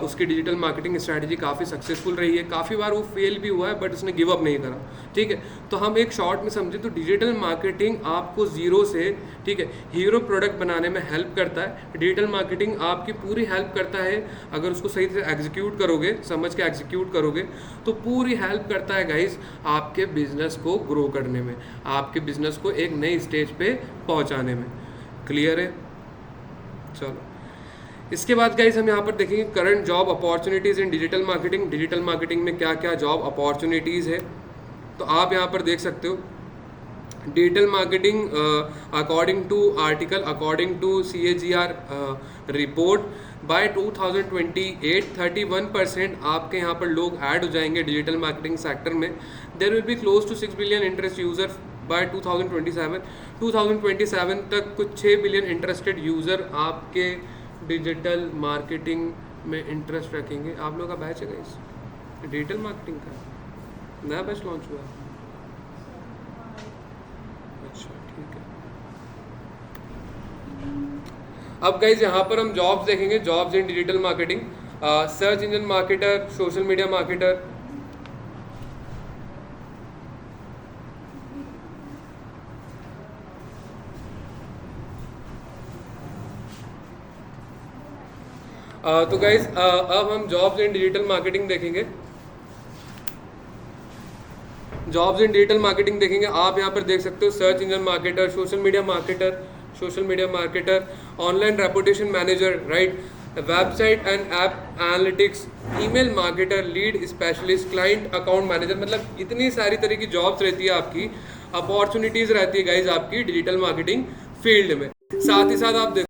उसकी डिजिटल मार्केटिंग स्ट्रैटेजी काफ़ी सक्सेसफुल रही है, काफ़ी बार वो फेल भी हुआ है बट उसने गिव अप नहीं करा, ठीक है। तो हम एक शॉर्ट में समझे तो डिजिटल मार्केटिंग आपको ज़ीरो से, ठीक है, हीरो प्रोडक्ट बनाने में हेल्प करता है। डिजिटल मार्केटिंग आपकी पूरी हेल्प करता है, अगर उसको सही से एग्जीक्यूट करोगे, समझ के एग्जीक्यूट करोगे तो पूरी हेल्प करता है गाइस आपके बिजनेस को ग्रो करने में, आपके बिजनेस को एक नई स्टेज पे पहुंचाने में। क्लियर है? चलो, इसके बाद गाइस हम यहाँ पर देखेंगे करंट जॉब अपॉर्चुनिटीज़ इन डिजिटल मार्केटिंग। डिजिटल मार्केटिंग में क्या क्या जॉब अपॉर्चुनिटीज़ है, तो आप यहाँ पर देख सकते हो। Digital marketing according to article, according to CAGR report, by 2028 31% आपके यहाँ पर लोग ऐड हो जाएंगे डिजिटल मार्केटिंग सेक्टर में। There will be close to 6 billion interest user by 2027 तक कुछ 6 बिलियन इंटरेस्टेड यूज़र आपके डिजिटल मार्केटिंग में इंटरेस्ट रखेंगे। आप लोगों का बैच है गाइस, डिजिटल मार्केटिंग का नया बैच लॉन्च हुआ है। अच्छा, ठीक है। अब गाइज यहाँ पर हम जॉब्स देखेंगे, jobs in digital marketing. Search engine marketer, social media marketer, तो गाइज अब हम जॉब्स इन डिजिटल मार्केटिंग देखेंगे। जॉब्स इन डिजिटल मार्केटिंग देखेंगे, आप यहाँ पर देख सकते हो search engine marketer, social media marketer, online reputation manager, right, website and app analytics, email marketer, lead specialist, client account manager. मतलब इतनी सारी तरह की जॉब्स रहती है, आपकी अपॉर्चुनिटीज़ रहती है गाइज आपकी डिजिटल मार्केटिंग फील्ड में। साथ ही साथ आप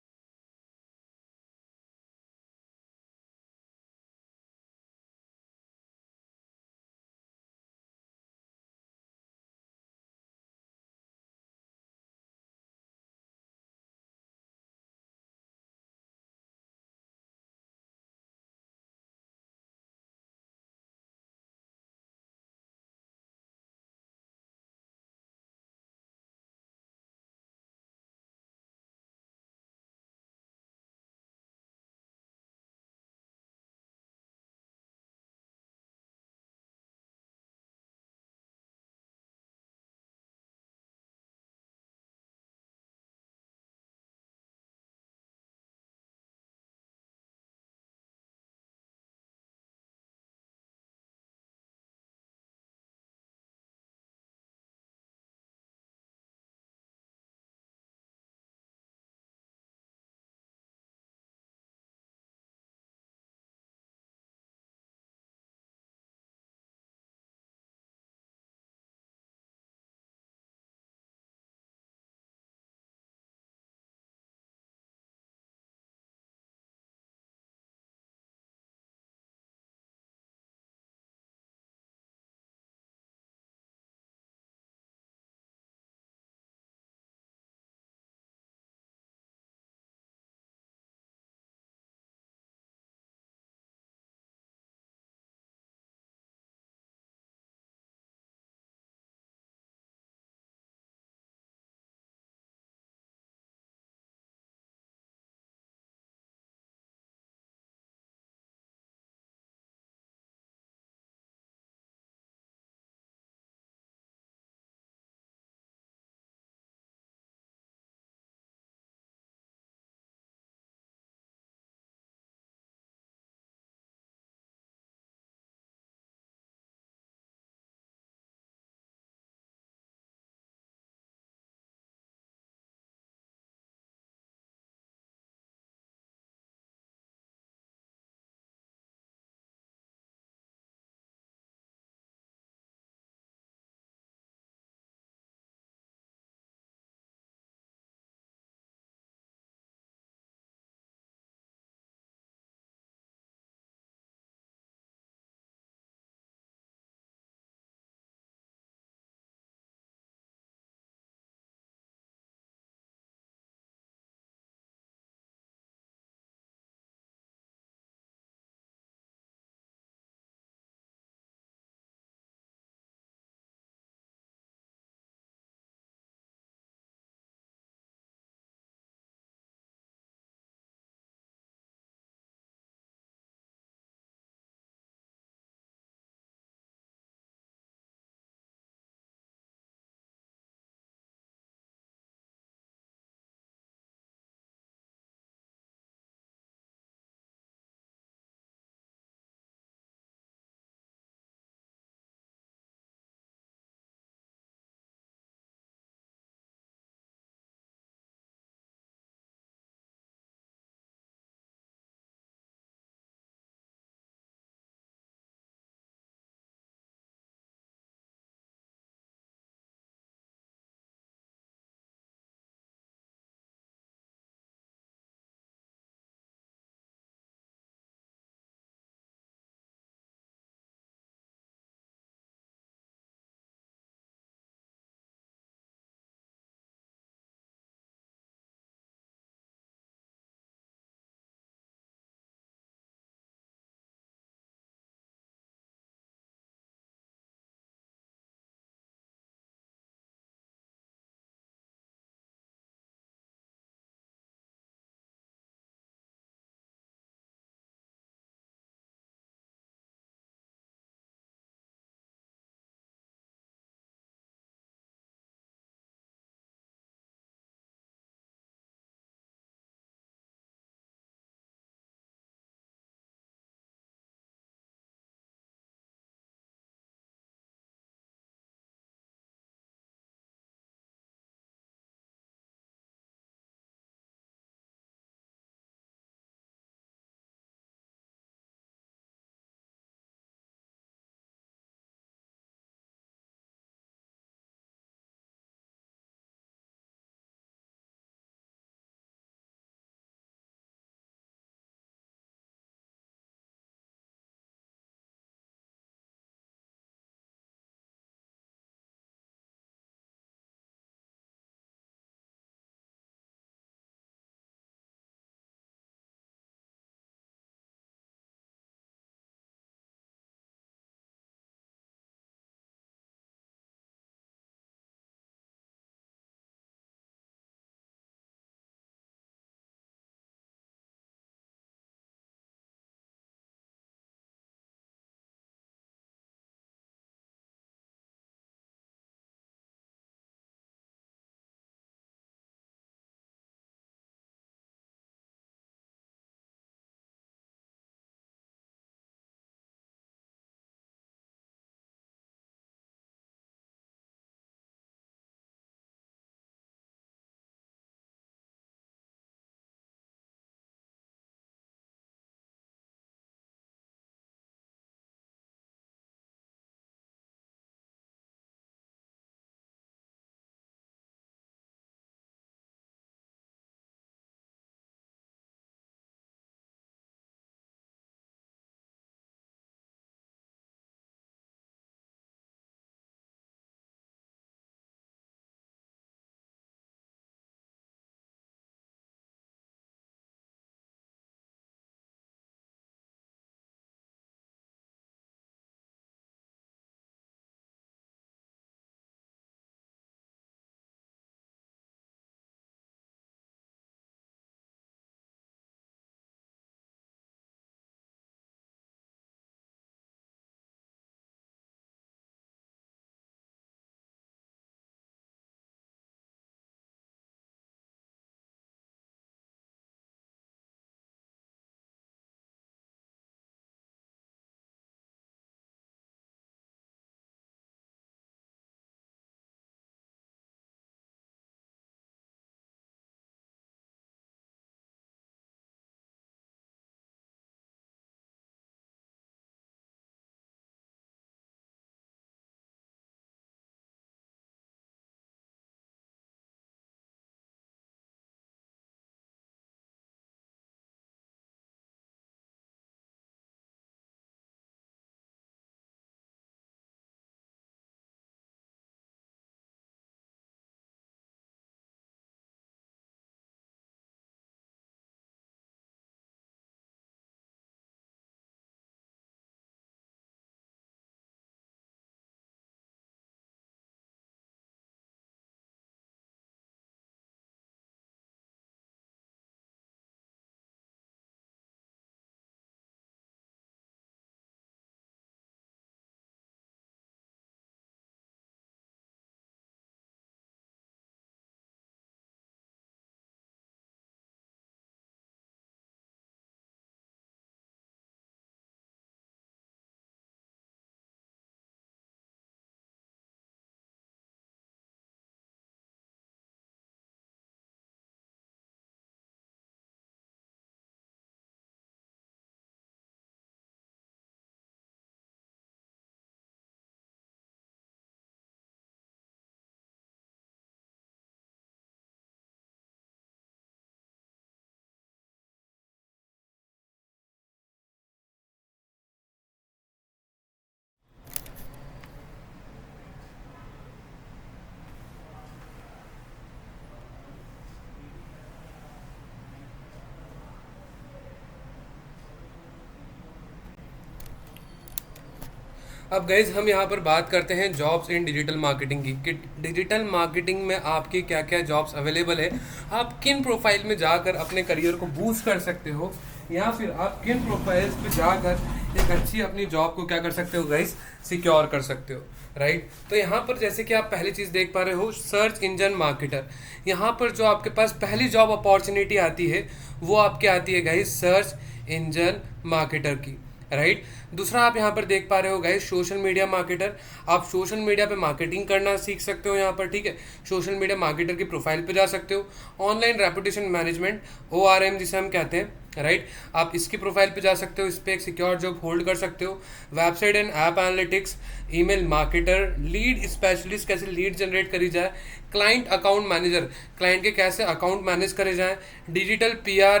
अब गाइज हम यहाँ पर बात करते हैं जॉब्स इन डिजिटल मार्केटिंग की, कि डिजिटल मार्केटिंग में आपकी क्या क्या जॉब्स अवेलेबल है, आप किन प्रोफाइल में जाकर अपने करियर को बूस्ट कर सकते हो, या फिर आप किन प्रोफाइल्स पे जाकर एक अच्छी अपनी जॉब को क्या कर सकते हो गाइज, सिक्योर कर सकते हो, राइट। तो यहाँ पर जैसे कि आप पहली चीज़ देख पा रहे हो, सर्च इंजन मार्केटर। यहाँ पर जो आपके पास पहली जॉब अपॉर्चुनिटी आती है वो आपके आती है गाइज सर्च इंजन मार्केटर की, राइट। दूसरा आप यहाँ पर देख पा रहे हो गाइस सोशल मीडिया मार्केटर। आप सोशल मीडिया पे मार्केटिंग करना सीख सकते हो यहाँ पर, ठीक है। सोशल मीडिया मार्केटर की प्रोफाइल पे जा सकते हो। ऑनलाइन रेपुटेशन मैनेजमेंट, ORM जिसे हम कहते हैं, राइट, आप इसकी प्रोफाइल पे जा सकते हो, इस पर एक सिक्योर जॉब होल्ड कर सकते हो। Website and app analytics, email marketer, lead specialist, कैसे लीड जनरेट करी जाए, क्लाइंट अकाउंट मैनेजर, क्लाइंट के कैसे अकाउंट मैनेज करे जाए, digital PR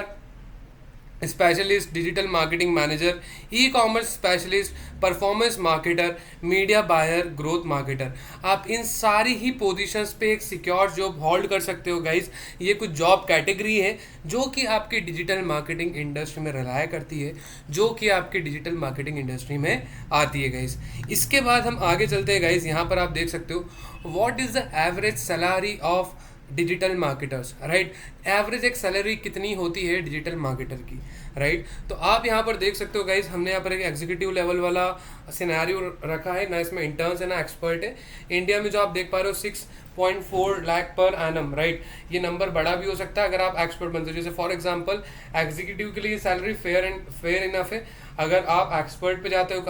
specialist, digital marketing manager, e commerce specialist, performance marketer, media buyer, growth marketer. आप इन सारी ही पोजीशंस पे एक सिक्योर जॉब होल्ड कर सकते हो गाइज। ये कुछ जॉब कैटेगरी है जो कि आपकी डिजिटल मार्केटिंग इंडस्ट्री में रिलाय करती है, जो कि आपकी डिजिटल मार्केटिंग इंडस्ट्री में आती है गाइज। इसके बाद हम आगे चलते हैं गाइज। यहाँ पर आप देख सकते हो what is the average salary of digital marketers, right. Average एक सैलरी कितनी होती है डिजिटल मार्केटर की, राइट। तो आप यहाँ पर देख सकते हो गाइज, हमने यहाँ पर एक एग्जीक्यूटिव लेवल वाला सिनेरियो रखा है ना, इसमें इंटर्न्स है ना एक्सपर्ट है। इंडिया में जो आप देख पा रहे हो 6.4 लाख पर एनम, राइट। ये नंबर बड़ा भी हो सकता है अगर आप एक्सपर्ट बनते हो। जैसे फॉर एग्जांपल एग्जीक्यूटिव के लिए सैलरी फेयर इनफ है। अगर आप एक्सपर्ट पे जाते हो,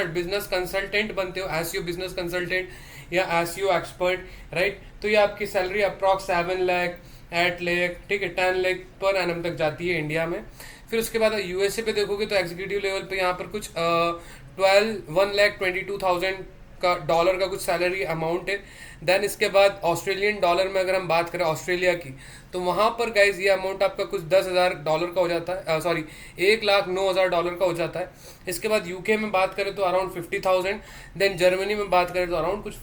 बिजनेस कंसल्टेंट बनते हो, एसईओ बिजनेस कंसल्टेंट या एसईओ एक्सपर्ट, राइट, तो ये आपकी सैलरी अप्रॉक्स 7 लाख, 8 लाख, ठीक है, 10 लाख पर एनम तक जाती है इंडिया में। फिर उसके बाद USA पे देखोगे तो एग्जीक्यूटिव लेवल पे यहाँ पर कुछ 1,22,000 का डॉलर का कुछ सैलरी अमाउंट है। देन इसके बाद ऑस्ट्रेलियन डॉलर में अगर हम बात करें ऑस्ट्रेलिया की, तो वहाँ पर गाइज ये अमाउंट आपका कुछ $10,000 का हो जाता है, सॉरी $1,09,000 का हो जाता है। इसके बाद UK में बात करें तो अराउंड 50,000। देन जर्मनी में बात करें तो अराउंड कुछ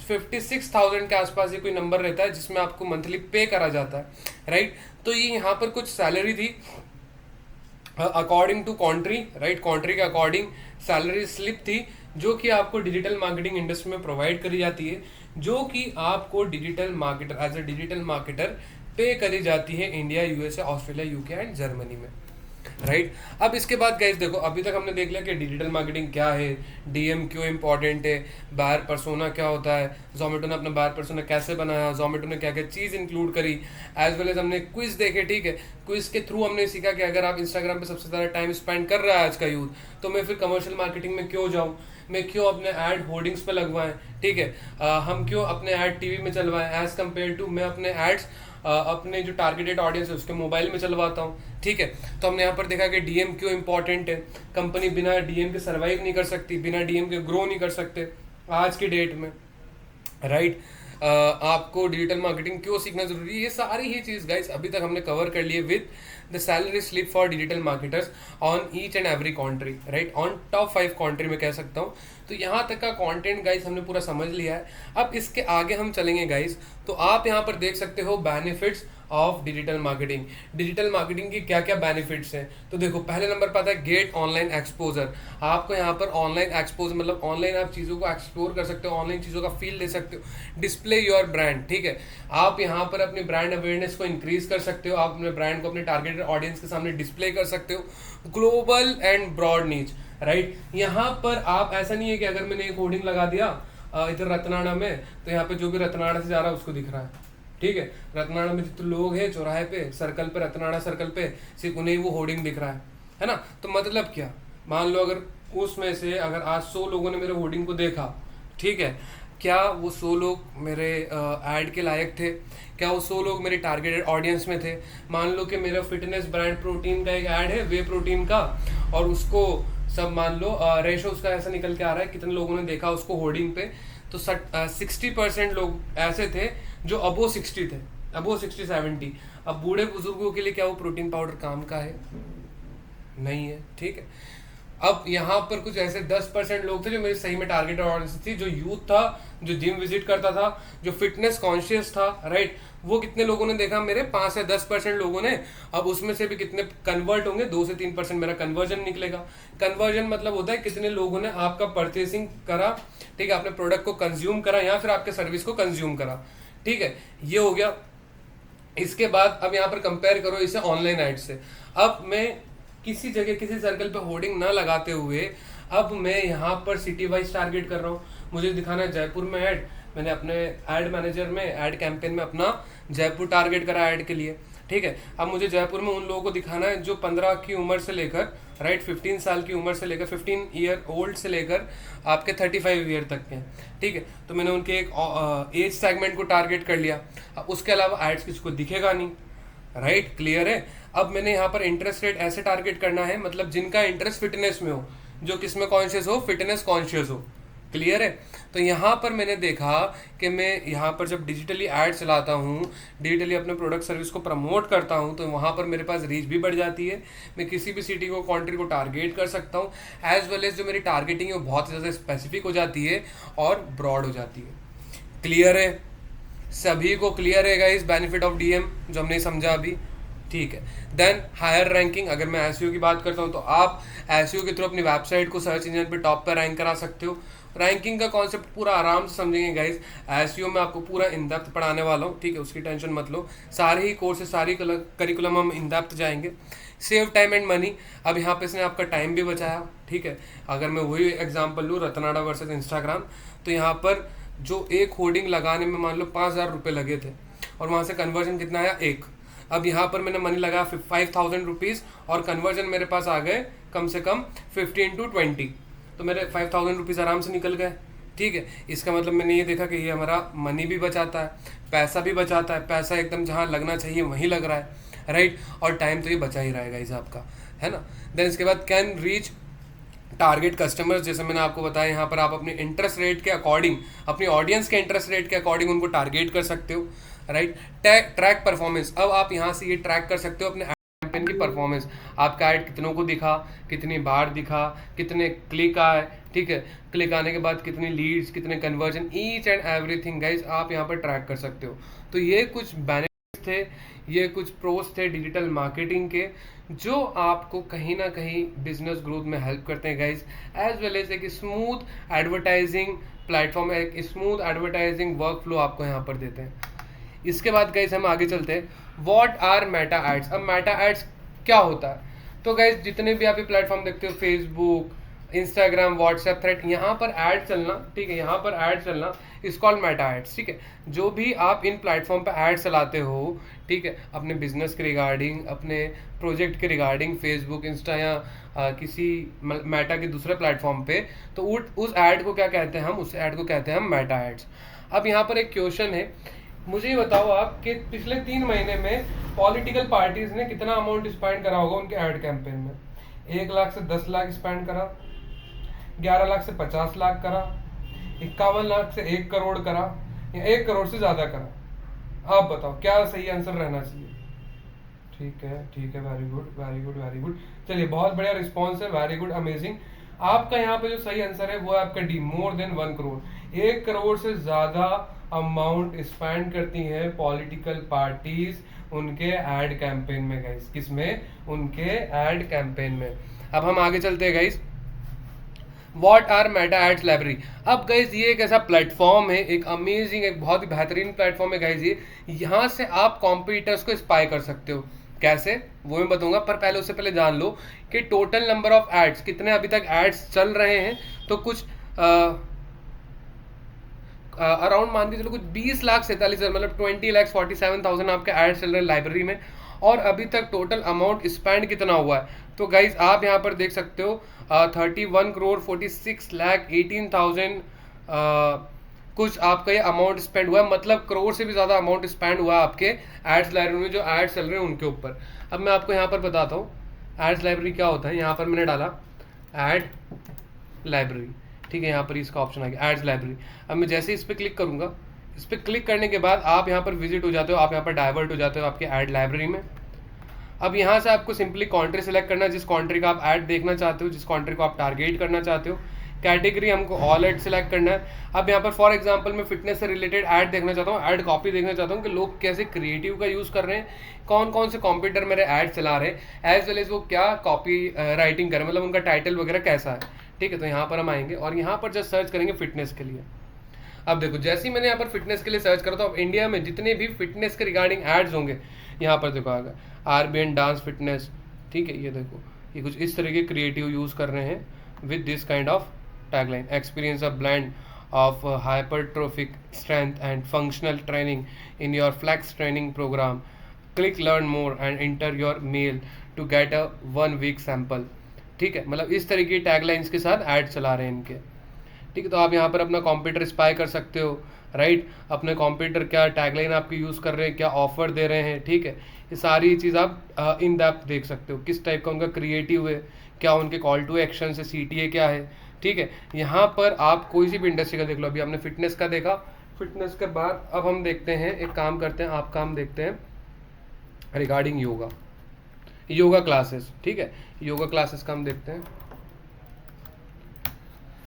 56,000 के आसपास ये कोई नंबर रहता है जिसमें आपको मंथली पे करा जाता है, राइट। तो ये यहाँ पर कुछ सैलरी थी according to country, right, country के अकॉर्डिंग सैलरी स्लिप थी जो कि आपको डिजिटल मार्केटिंग इंडस्ट्री में प्रोवाइड करी जाती है, जो कि आपको digital marketer as a digital marketer pay करी जाती है India, USA, Australia, UK and Germany में, राइट। अब इसके बाद गाइस देखो, अभी तक हमने देख लिया कि डिजिटल मार्केटिंग क्या है, DM क्यों इंपॉर्टेंट है, बायर पर्सोना क्या होता है, जोमेटो ने अपना बायर पर्सोना कैसे बनाया, जोमेटो ने क्या क्या चीज़ इंक्लूड करी, एज वेल एज हमने क्विज देखे, ठीक है। क्विज के थ्रू हमने सीखा कि अगर आप इंस्टाग्राम पे सबसे ज़्यादा टाइम स्पेंड कर रहा है आज का यूथ, तो मैं फिर कमर्शियल मार्केटिंग में क्यों जाऊँ, मैं क्यों अपने ऐड होर्डिंग्स पे लगवाएं, ठीक है। हम क्यों अपने ऐड TV में चलवाएं एज कम्पेयर टू मैं अपने एड्स अपने जो टारगेटेड ऑडियंस है उसके मोबाइल में चलवाता हूँ, ठीक है। तो हमने यहाँ पर देखा कि DM क्यों इंपॉर्टेंट है। कंपनी बिना DM के सर्वाइव नहीं कर सकती, बिना DM के ग्रो नहीं कर सकते आज की डेट में, राइट। आपको डिजिटल मार्केटिंग क्यों सीखना जरूरी है, ये सारी ही चीज़ गाइस अभी तक हमने कवर कर लिए with the salary slip for digital marketers on each and every country, right, on top 5 country में कह सकता हूँ। तो यहाँ तक का कंटेंट गाइस हमने पूरा समझ लिया है। अब इसके आगे हम चलेंगे गाइस, तो आप यहाँ पर देख सकते हो benefits of digital marketing. Digital marketing की क्या क्या बेनिफिट्स हैं, तो देखो पहले नंबर पर आता है गेट ऑनलाइन एक्सपोजर। आपको यहाँ पर ऑनलाइन एक्सपोजर मतलब ऑनलाइन आप चीज़ों को एक्सप्लोर कर सकते हो, ऑनलाइन चीज़ों का फील ले सकते हो। डिस्प्ले योर ब्रांड, ठीक है, आप यहाँ पर अपनी ब्रांड अवेयरनेस को इंक्रीज कर सकते हो, आप अपने ब्रांड को अपने टारगेटेड ऑडियंस के सामने डिस्प्ले कर सकते हो। ग्लोबल एंड ब्रॉड नीच, राइट, यहाँ पर आप ऐसा नहीं है कि अगर मैंने एक होर्डिंग लगा दिया इधर रतनाड़ा में, तो यहाँ पे जो भी रतनाड़ा से जा रहा है उसको दिख रहा है, ठीक है। रतनाड़ा में जितने लोग हैं चौराहे पे, सर्कल पे, रतनाड़ा सर्कल पे, सिर्फ उन्हें वो होर्डिंग दिख रहा है ना। तो मतलब क्या, मान लो अगर उसमें से अगर आज 100 लोगों ने मेरे होर्डिंग को देखा, ठीक है, क्या वो 100 लोग मेरे ऐड के लायक थे, क्या वो 100 लोग मेरे टारगेटेड ऑडियंस में थे। मान लो कि मेरा फिटनेस ब्रांड प्रोटीन का एक ऐड है, वे प्रोटीन का, और उसको सब मान लो रेशो उसका ऐसा निकल के आ रहा है कितने लोगों ने देखा उसको होर्डिंग पे, तो 60% लोग ऐसे थे जो अबो 60 थे, अबो 60-70। अब बूढ़े बुजुर्गों के लिए क्या वो प्रोटीन पाउडर काम का है, नहीं है, ठीक है। अब यहाँ पर कुछ ऐसे 10% लोग थे जो मेरी सही में टारगेट ऑडियंस थी, जो यूथ था, जो जिम विजिट करता था, जो फिटनेस कॉन्शियस था, राइट। वो कितने लोगों ने देखा मेरे, 5 या 10% लोगों ने। अब उसमें से भी कितने कन्वर्ट होंगे, 2 से 3% मेरा कन्वर्जन निकलेगा। कन्वर्जन मतलब होता है कितने लोगों ने आपका परचेसिंग करा, ठीक है, अपने प्रोडक्ट को कंज्यूम करा या फिर आपके सर्विस को कंज्यूम करा, ठीक है, ये हो गया। इसके बाद अब यहाँ पर कंपेयर करो इसे ऑनलाइन एड से। अब मैं किसी जगह किसी सर्कल पे होर्डिंग ना लगाते हुए अब मैं यहाँ पर सिटी वाइज टारगेट कर रहा हूँ। मुझे दिखाना है जयपुर में ऐड, मैंने अपने ऐड मैनेजर में ऐड कैंपेन में अपना जयपुर टारगेट करा ऐड के लिए, ठीक है। अब मुझे जयपुर में उन लोगों को दिखाना है जो 15 की उम्र से लेकर, राइट, 15 साल की उम्र से लेकर, 15 ईयर ओल्ड से लेकर आपके 35 ईयर तक के हैं, ठीक है। तो मैंने उनके एक एज सेगमेंट को टारगेट कर लिया। अब उसके अलावा एड्स किसी को दिखेगा नहीं, राइट, क्लियर है। अब मैंने यहाँ पर इंटरेस्ट रेट ऐसे टारगेट करना है, मतलब जिनका इंटरेस्ट फिटनेस में हो, जो किस में कॉन्शियस हो, फिटनेस कॉन्शियस हो, क्लियर है। तो यहाँ पर मैंने देखा कि मैं यहाँ पर जब डिजिटली ऐड चलाता हूँ, डिजिटली अपने प्रोडक्ट सर्विस को प्रमोट करता हूँ, तो वहाँ पर मेरे पास रीच भी बढ़ जाती है। मैं किसी भी सिटी को, कंट्री को टारगेट कर सकता हूँ, एज वेल एज जो मेरी टारगेटिंग है वो बहुत ज़्यादा स्पेसिफिक हो जाती है और ब्रॉड हो जाती है। क्लियर है, सभी को क्लियर है गाइस, बेनिफिट ऑफ डीएम जो हमने समझा अभी, ठीक है। देन हायर रैंकिंग, अगर मैं एसईओ की बात करता हूँ तो आप एसईओ के थ्रू अपनी वेबसाइट को सर्च इंजन पे टॉप पे रैंक करा सकते हो। रैंकिंग का कॉन्सेप्ट पूरा आराम से समझेंगे गाइस, एसईओ में आपको पूरा इन डेप्थ पढ़ाने वाला हूँ, ठीक है, उसकी टेंशन मत लो। सारे ही कोर्सेज, सारी करिकुलम हम इन डेप्थ जाएंगे। सेव टाइम एंड मनी, अब यहाँ पे इसने आपका टाइम भी बचाया, ठीक है। अगर मैं वही एग्जाम्पल लूँ रतनाडा वर्सेज इंस्टाग्राम, तो यहाँ पर जो एक होर्डिंग लगाने में मान लो 5,000 रुपये लगे थे और वहाँ से कन्वर्जन कितना आया, 1। अब यहाँ पर मैंने मनी लगाया 5,000 रुपीज़ और कन्वर्जन मेरे पास आ गए कम से कम 15 to 20, तो मेरे 5,000 रुपीज़ आराम से निकल गए, ठीक है। इसका मतलब मैंने ये देखा कि ये हमारा मनी भी बचाता है, पैसा भी बचाता है, पैसा एकदम जहाँ लगना चाहिए वहीं लग रहा है, राइट, और टाइम तो ये बचा ही रहेगा इस आपका, है ना। देन इसके बाद कैन रीच टारगेट कस्टमर्स, जैसे मैंने आपको बताया, यहाँ पर आप अपने इंटरेस्ट रेट के अकॉर्डिंग, अपनी ऑडियंस के इंटरेस्ट रेट के अकॉर्डिंग उनको टारगेट कर सकते हो, राइट। ट्रैक परफॉर्मेंस, अब आप यहाँ से ये ट्रैक कर सकते हो अपने कैंपेन की परफॉर्मेंस, आपका ऐड कितनों को दिखा, कितनी बार दिखा, कितने क्लिक आए, ठीक है, क्लिक आने के बाद कितनी लीड्स, कितने conversion, each and everything guys आप यहाँ पर ट्रैक कर सकते हो। तो ये कुछ बेनिफिट्स थे, ये कुछ प्रोस थे डिजिटल मार्केटिंग के, जो आपको कहीं ना कहीं बिजनेस ग्रोथ में हेल्प करते हैं गाइज, एज वेल एज एक स्मूथ एडवर्टाइजिंग प्लेटफॉर्म, एक स्मूथ एडवर्टाइजिंग वर्क फ्लो आपको यहाँ पर देते हैं। इसके बाद गाइज हम आगे चलते हैं, व्हाट आर मेटा एड्स। अब मेटा एड्स क्या होता है, तो गाइज जितने भी आप ये प्लेटफॉर्म देखते हो, फेसबुक, इंस्टाग्राम, व्हाट्सएप, थ्रेड, यहाँ पर ऐड चलना, ठीक है, यहाँ पर ऐड चलना इज कॉल्ड मेटा एड्स, ठीक है। जो भी आप इन प्लेटफॉर्म पर ऐड चलाते हो, ठीक है, अपने बिजनेस के रिगार्डिंग, अपने प्रोजेक्ट के रिगार्डिंग, फेसबुक, इंस्टा या किसी मेटा के दूसरे प्लेटफॉर्म पे, तो उस ऐड को क्या कहते हैं हम, उस ऐड को कहते हैं हम मेटा एड्स। अब यहाँ पर एक क्वेश्चन है, मुझे ये बताओ आप कि पिछले 3 महीने में पॉलिटिकल पार्टीज ने कितना अमाउंट स्पेंड करा होगा उनके ऐड कैंपेन में। 1 लाख से 10 लाख स्पेंड करा, 11 लाख से 50 लाख करा, 51 लाख से 1 करोड़ करा, या 1 करोड़ से ज्यादा करा। आप बताओ क्या सही आंसर रहना चाहिए। ठीक है, ठीक है, very good, very good, very good, चलिए बहुत बढ़िया रिस्पॉन्स है, वेरी गुड, अमेजिंग। आपका यहाँ पे जो सही आंसर है वो है आपका D, more than 1 crore. 1 crore से ज्यादा अमाउंट स्पेंड करती हैं पॉलिटिकल पार्टीज उनके एड कैंपेन में गाइस, किसमें, उनके एड कैंपेन में। अब हम आगे चलते हैं guys, what are Meta ads library. अब गाइज ये एक ऐसा प्लेटफॉर्म है, एक अमेजिंग, एक बहुत ही बेहतरीन प्लेटफॉर्म है गाइज ये, यहाँ से आप कॉम्पिटिटर्स को स्पाई कर सकते हो। कैसे, वो मैं बताऊंगा, पर पहले उससे पहले जान लो कि टोटल नंबर ऑफ एड्स कितने अभी तक एड्स चल रहे हैं। तो कुछ अराउंड मान के चलो कुछ 20,47,000, मतलब 20,47,000 आपके एड्स चल रहे हैं लाइब्रेरी में। और अभी तक टोटल अमाउंट स्पेंड कितना हुआ है, तो गाइज आप यहाँ पर देख सकते हो 31 करोड़ 46,18,000 कुछ आपका ये अमाउंट स्पेंड हुआ है, मतलब करोड़ से भी ज़्यादा अमाउंट स्पेंड हुआ है आपके एड्स लाइब्रेरी में, जो एड्स चल रहे हैं उनके ऊपर। अब मैं आपको यहाँ पर बताता हूँ एड्स लाइब्रेरी क्या होता है। यहाँ पर मैंने डाला एड लाइब्रेरी, ठीक है, यहाँ पर इसका ऑप्शन आ गया एड्स लाइब्रेरी। अब मैं जैसे इस पर क्लिक करूँगा, इस पर क्लिक करने के बाद आप यहाँ पर विजिट हो जाते हो, आप यहाँ पर डाइवर्ट हो जाते हो आपके एड लाइब्रेरी में। अब यहाँ से आपको सिंपली कंट्री सेलेक्ट करना है, जिस कंट्री का आप ऐड देखना चाहते हो, जिस कंट्री को आप टारगेट करना चाहते हो। कैटेगरी हमको ऑल ऐड सेलेक्ट करना है। अब यहाँ पर फॉर एग्जांपल मैं फिटनेस से रिलेटेड ऐड देखना चाहता हूँ, ऐड कॉपी देखना चाहता हूँ कि लोग कैसे क्रिएटिव का यूज़ कर रहे हैं, कौन कौन से कॉम्पिटिटर मेरे ऐड चला रहे हैं, एज वेल एज वो क्या कॉपी राइटिंग करें, मतलब उनका टाइटल वगैरह कैसा है। ठीक है, तो यहाँ पर हम आएंगे और यहाँ पर जस्ट सर्च करेंगे फिटनेस के लिए। अब देखो जैसे ही मैंने यहाँ पर फिटनेस के लिए सर्च करा तो अब इंडिया में जितने भी फिटनेस के रिगार्डिंग एड्स होंगे यहाँ पर देखो आएगा आरबीएन डांस फिटनेस। ठीक है, ये देखो ये कुछ इस तरह के क्रिएटिव यूज़ कर रहे हैं with this kind of tagline, experience a blend of hypertrophic strength and functional training in your flex training program. Click learn more and enter your mail to get a 1 week sample. ठीक है, मतलब इस तरह की taglines के साथ add चला रहे हैं इनके। ठीक है, तो आप यहाँ पर अपना कॉम्पिटिटर स्पाई कर सकते हो, राइट, अपने कॉम्पिटिटर क्या टैगलाइन आपकी यूज़ कर रहे हैं, क्या ऑफर दे रहे हैं। ठीक है, ये सारी चीज़ आप इन डेप्थ देख सकते हो, किस टाइप का उनका क्रिएटिव है, क्या उनके कॉल टू एक्शन है, सीटीए क्या है। ठीक है, यहाँ पर आप कोई सी भी इंडस्ट्री का देख लो, अभी हमने फिटनेस का देखा, फिटनेस के बाद अब हम देखते हैं, एक काम करते हैं, आपका हम देखते हैं रिगार्डिंग योगा क्लासेस। ठीक है, योगा क्लासेस का हम देखते हैं।